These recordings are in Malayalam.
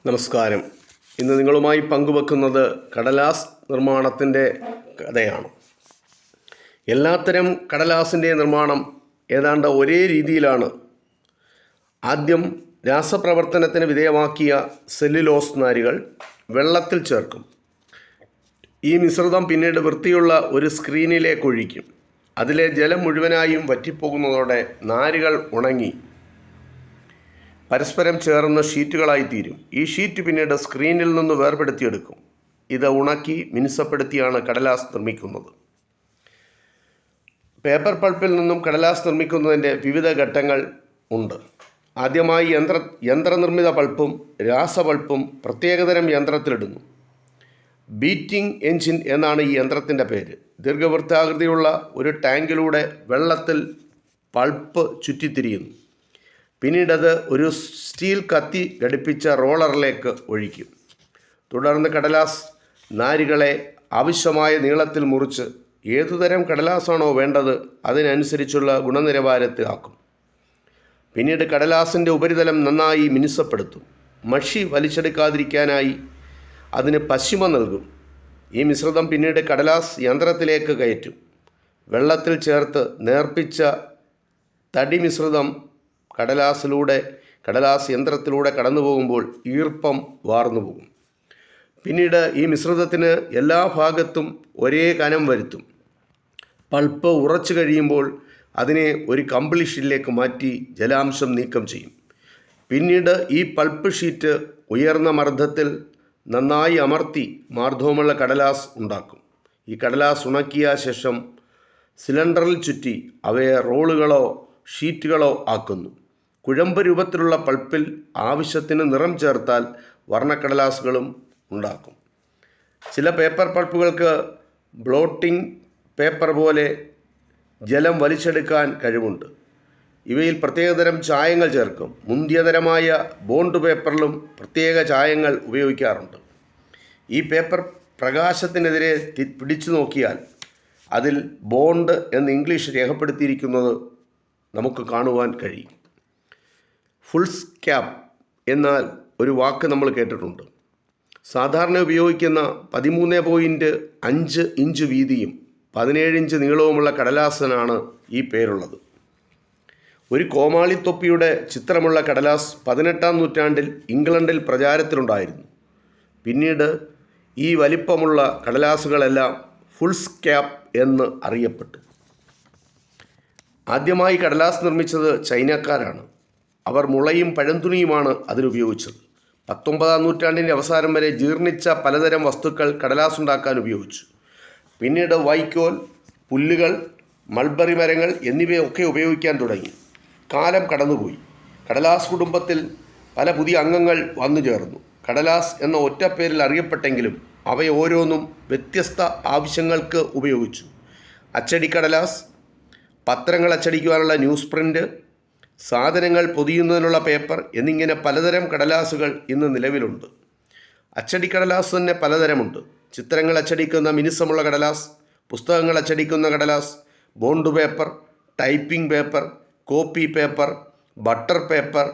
നമസ്കാരം. ഇന്ന് നിങ്ങളുമായി പങ്കുവെക്കുന്നത് കടലാസ് നിർമ്മാണത്തിൻ്റെ കഥയാണ്. എല്ലാത്തരം കടലാസിൻ്റെ നിർമ്മാണം ഏതാണ്ട് ഒരേ രീതിയിലാണ്. ആദ്യം രാസപ്രവർത്തനത്തിന് വിധേയമാക്കിയ സെല്ലുലോസ് നാരുകൾ വെള്ളത്തിൽ ചേർക്കും. ഈ മിശ്രിതം പിന്നീട് വൃത്തിയുള്ള ഒരു സ്ക്രീനിലേക്ക് ഒഴിക്കും. അതിലെ ജലം മുഴുവനായും വറ്റിപ്പോകുന്നതോടെ നാരുകൾ ഉണങ്ങി പരസ്പരം ചേർന്ന് ഷീറ്റുകളായിത്തീരും. ഈ ഷീറ്റ് പിന്നീട് സ്ക്രീനിൽ നിന്ന് വേർപെടുത്തിയെടുക്കും. ഇത് ഉണക്കി മിനുസപ്പെടുത്തിയാണ് കടലാസ് നിർമ്മിക്കുന്നത്. പേപ്പർ പൾപ്പിൽ നിന്നും കടലാസ് നിർമ്മിക്കുന്നതിൻ്റെ വിവിധ ഘട്ടങ്ങൾ ഉണ്ട്. ആദ്യമായി യന്ത്രനിർമ്മിത പൾപ്പും രാസപൾപ്പും പ്രത്യേകതരം യന്ത്രത്തിലിടുന്നു. ബീറ്റിംഗ് എഞ്ചിൻ എന്നാണ് ഈ യന്ത്രത്തിൻ്റെ പേര്. ദീർഘവൃത്താകൃതിയുള്ള ഒരു ടാങ്കിലൂടെ വെള്ളത്തിൽ പൾപ്പ് ചുറ്റിത്തിരിയുന്നു. പിന്നീടത് ഒരു സ്റ്റീൽ കത്തി ഘടിപ്പിച്ച റോളറിലേക്ക് ഒഴിക്കും. തുടർന്ന് കടലാസ് നാരുകളെ ആവശ്യമായ നീളത്തിൽ മുറിച്ച് ഏതുതരം കടലാസാണോ വേണ്ടത് അതിനനുസരിച്ചുള്ള ഗുണനിലവാരത്തിലാക്കും. പിന്നീട് കടലാസിൻ്റെ ഉപരിതലം നന്നായി മിനുസപ്പെടുത്തും. മഷി വലിച്ചെടുക്കാതിരിക്കാനായി അതിന് പശിമ നൽകും. ഈ മിശ്രിതം പിന്നീട് കടലാസ് യന്ത്രത്തിലേക്ക് കയറ്റും. വെള്ളത്തിൽ ചേർത്ത് നേർപ്പിച്ച തടി മിശ്രിതം കടലാസ് യന്ത്രത്തിലൂടെ കടന്നു പോകുമ്പോൾ ഈർപ്പം വാർന്നു പോകും. പിന്നീട് ഈ മിശ്രിതത്തിന് എല്ലാ ഭാഗത്തും ഒരേ കനം വരുത്തും. പൾപ്പ് ഉറച്ചു കഴിയുമ്പോൾ അതിനെ ഒരു കമ്പിളി ഷീറ്റിലേക്ക് മാറ്റി ജലാംശം നീക്കം ചെയ്യും. പിന്നീട് ഈ പൾപ്പ് ഷീറ്റ് ഉയർന്ന മർദ്ദത്തിൽ നന്നായി അമർത്തി മാർദ്ദവമുള്ള കടലാസ് ഉണ്ടാക്കും. ഈ കടലാസ് ഉണക്കിയ ശേഷം സിലിണ്ടറിൽ ചുറ്റി അവയെ റോളുകളോ ഷീറ്റുകളോ ആക്കുന്നു. കുഴമ്പ് രൂപത്തിലുള്ള പൾപ്പിൽ ആവശ്യത്തിന് നിറം ചേർത്താൽ വർണ്ണക്കടലാസുകളും ഉണ്ടാക്കും. ചില പേപ്പർ പൾപ്പുകൾക്ക് ബ്ലോട്ടിംഗ് പേപ്പർ പോലെ ജലം വലിച്ചെടുക്കാൻ കഴിവുണ്ട്. ഇവയിൽ പ്രത്യേകതരം ചായങ്ങൾ ചേർക്കും. മുന്തിയതരമായ ബോണ്ട് പേപ്പറിലും പ്രത്യേക ചായങ്ങൾ ഉപയോഗിക്കാറുണ്ട്. ഈ പേപ്പർ പ്രകാശത്തിനെതിരെ പിടിച്ചു നോക്കിയാൽ അതിൽ ബോണ്ട് എന്ന് ഇംഗ്ലീഷ് രേഖപ്പെടുത്തിയിരിക്കുന്നത് നമുക്ക് കാണുവാൻ കഴിയും. ഫുൾ സ്കാപ്പ് എന്നാൽ ഒരു വാക്ക് നമ്മൾ കേട്ടിട്ടുണ്ട്. സാധാരണ ഉപയോഗിക്കുന്ന 13.5 ഇഞ്ച് വീതിയും 17 ഇഞ്ച് നീളവുമുള്ള കടലാസിനാണ് ഈ പേരുള്ളത്. ഒരു കോമാളിത്തൊപ്പിയുടെ ചിത്രമുള്ള കടലാസ് 18-ാം നൂറ്റാണ്ടിൽ ഇംഗ്ലണ്ടിൽ പ്രചാരത്തിലുണ്ടായിരുന്നു. പിന്നീട് ഈ വലിപ്പമുള്ള കടലാസുകളെല്ലാം ഫുൾ സ്കാപ്പ് എന്ന് അറിയപ്പെട്ടു. ആദ്യമായി കടലാസ് നിർമ്മിച്ചത് ചൈനക്കാരാണ്. അവർ മുളയും പഴന്തുണിയുമാണ് അതിനുപയോഗിച്ചത്. 19-ാം നൂറ്റാണ്ടിൻ്റെ അവസാനം വരെ ജീർണിച്ച പലതരം വസ്തുക്കൾ കടലാസ് ഉണ്ടാക്കാൻ ഉപയോഗിച്ചു. പിന്നീട് വൈക്കോൽ, പുല്ലുകൾ, മൾബറി മരങ്ങൾ എന്നിവയൊക്കെ ഉപയോഗിക്കാൻ തുടങ്ങി. കാലം കടന്നുപോയി. കടലാസ് കുടുംബത്തിൽ പല പുതിയ അംഗങ്ങൾ വന്നു ചേർന്നു. കടലാസ് എന്ന ഒറ്റപ്പേരിൽ അറിയപ്പെട്ടെങ്കിലും അവയോരോന്നും വ്യത്യസ്ത ആവശ്യങ്ങൾക്ക് ഉപയോഗിച്ചു. അച്ചടിക്കടലാസ്, പത്രങ്ങൾ അച്ചടിക്കുവാനുള്ള ന്യൂസ് പ്രിൻ്റ്, സാധനങ്ങൾ പൊതിയുന്നതിനുള്ള പേപ്പർ എന്നിങ്ങനെ പലതരം കടലാസുകൾ ഇന്ന് നിലവിലുണ്ട്. അച്ചടിക്കടലാസ് തന്നെ പലതരമുണ്ട്. ചിത്രങ്ങൾ അച്ചടിക്കുന്ന മിനുസമുള്ള കടലാസ്, പുസ്തകങ്ങൾ അച്ചടിക്കുന്ന കടലാസ്, bond paper, typing paper, copy paper, butter paper,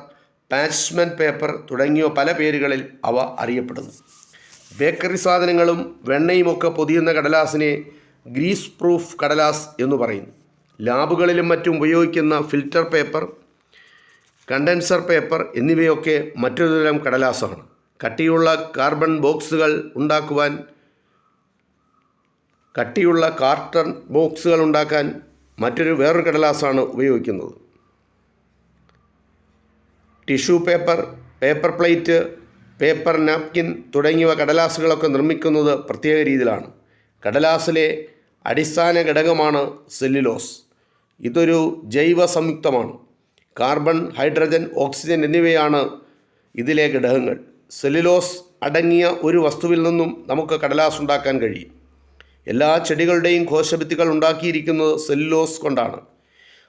parchment paper തുടങ്ങിയ പല പേരുകളിൽ അവ അറിയപ്പെടുന്നു. ബേക്കറി സാധനങ്ങളും വെണ്ണയുമൊക്കെ പൊതിയുന്ന കടലാസിനെ ഗ്രീസ് പ്രൂഫ് കടലാസ് എന്ന് പറയുന്നു. ലാബുകളിലും മറ്റും ഉപയോഗിക്കുന്ന ഫിൽറ്റർ പേപ്പർ, കണ്ടൻസർ പേപ്പർ എന്നിവയൊക്കെ മറ്റൊരു തരം കടലാസാണ്. കട്ടിയുള്ള കാർട്ടൺ ബോക്സുകൾ ഉണ്ടാക്കാൻ വേറൊരു കടലാസാണ് ഉപയോഗിക്കുന്നത്. Tissue paper, paper plate, paper napkin തുടങ്ങിയവ കടലാസുകളൊക്കെ നിർമ്മിക്കുന്നത് പ്രത്യേക രീതിയിലാണ്. കടലാസിലെ അടിസ്ഥാന ഘടകമാണ് സെല്ലുലോസ്. ഇതൊരു ജൈവ സംയുക്തമാണ്. കാർബൺ, ഹൈഡ്രജൻ, ഓക്സിജൻ എന്നിവയാണ് ഇതിലെ ഘടകങ്ങൾ. സെല്ലുലോസ് അടങ്ങിയ ഒരു വസ്തുവിൽ നിന്നും നമുക്ക് കടലാസ് ഉണ്ടാക്കാൻ കഴിയും. എല്ലാ ചെടികളുടെയും കോശഭിത്തികൾ ഉണ്ടാക്കിയിരിക്കുന്നത് സെല്ലുലോസ് കൊണ്ടാണ്.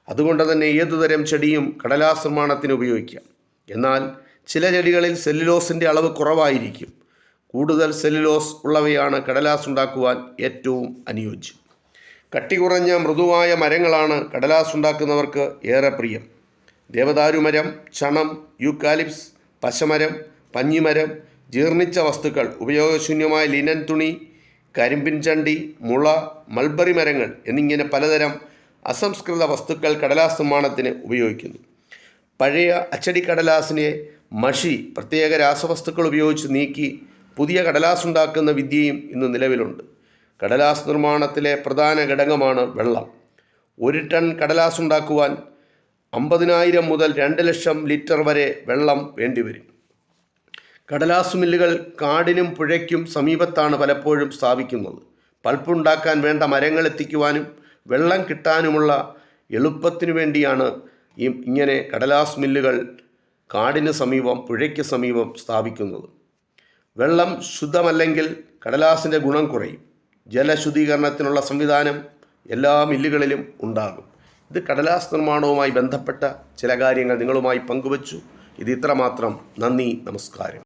അതുകൊണ്ട് തന്നെ ഏതുതരം ചെടിയും കടലാസ് നിർമ്മാണത്തിന് ഉപയോഗിക്കാം. എന്നാൽ ചില ചെടികളിൽ സെല്ലുലോസിൻ്റെ അളവ് കുറവായിരിക്കും. കൂടുതൽ സെല്ലുലോസ് ഉള്ളവയാണ് കടലാസ് ഉണ്ടാക്കുവാൻ ഏറ്റവും അനുയോജ്യം. കട്ടി കുറഞ്ഞ മൃദുവായ മരങ്ങളാണ് കടലാസ് ഉണ്ടാക്കുന്നവർക്ക് ഏറെ പ്രിയം. ദേവദാരുമരം, ചണം, യൂക്കാലിപ്സ്, പശമരം, പഞ്ഞിമരം, ജീർണിച്ച വസ്തുക്കൾ, ഉപയോഗശൂന്യമായ ലിനൻ തുണി, കരിമ്പിൻ ചണ്ടി, മുള, മൾബറി മരങ്ങൾ എന്നിങ്ങനെ പലതരം അസംസ്കൃത വസ്തുക്കൾ കടലാസ് നിർമ്മാണത്തിന് ഉപയോഗിക്കുന്നു. പഴയ അച്ചടി കടലാസിനെ മഷി, പ്രത്യേക രാസവസ്തുക്കൾ ഉപയോഗിച്ച് നീക്കി പുതിയ കടലാസ് ഉണ്ടാക്കുന്ന വിദ്യയും ഇന്ന് നിലവിലുണ്ട്. കടലാസ് നിർമ്മാണത്തിലെ പ്രധാന ഘടകമാണ് വെള്ളം. 1 ടൺ കടലാസ് ഉണ്ടാക്കുവാൻ 50,000 മുതൽ 2,00,000 ലിറ്റർ വരെ വെള്ളം വേണ്ടിവരും. കടലാസ് മില്ലുകൾ കാടിനും പുഴയ്ക്കും സമീപത്താണ് പലപ്പോഴും സ്ഥാപിക്കുന്നത്. പൾപ്പുണ്ടാക്കാൻ വേണ്ട മരങ്ങൾ എത്തിക്കുവാനും വെള്ളം കിട്ടാനുമുള്ള എളുപ്പത്തിനു വേണ്ടിയാണ് ഇങ്ങനെ കടലാസ് മില്ലുകൾ കാടിന് സമീപം, പുഴയ്ക്ക് സമീപം സ്ഥാപിക്കുന്നത്. വെള്ളം ശുദ്ധമല്ലെങ്കിൽ കടലാസിൻ്റെ ഗുണം കുറയും. ജലശുദ്ധീകരണത്തിനുള്ള സംവിധാനം എല്ലാ മില്ലുകളിലും ഉണ്ടാകും. ഇത് കടലാസ് നിർമ്മാണവുമായി ബന്ധപ്പെട്ട ചില കാര്യങ്ങൾ നിങ്ങളുമായി പങ്കുവച്ചു. ഇത് ഇത്രമാത്രം. നന്ദി, നമസ്കാരം.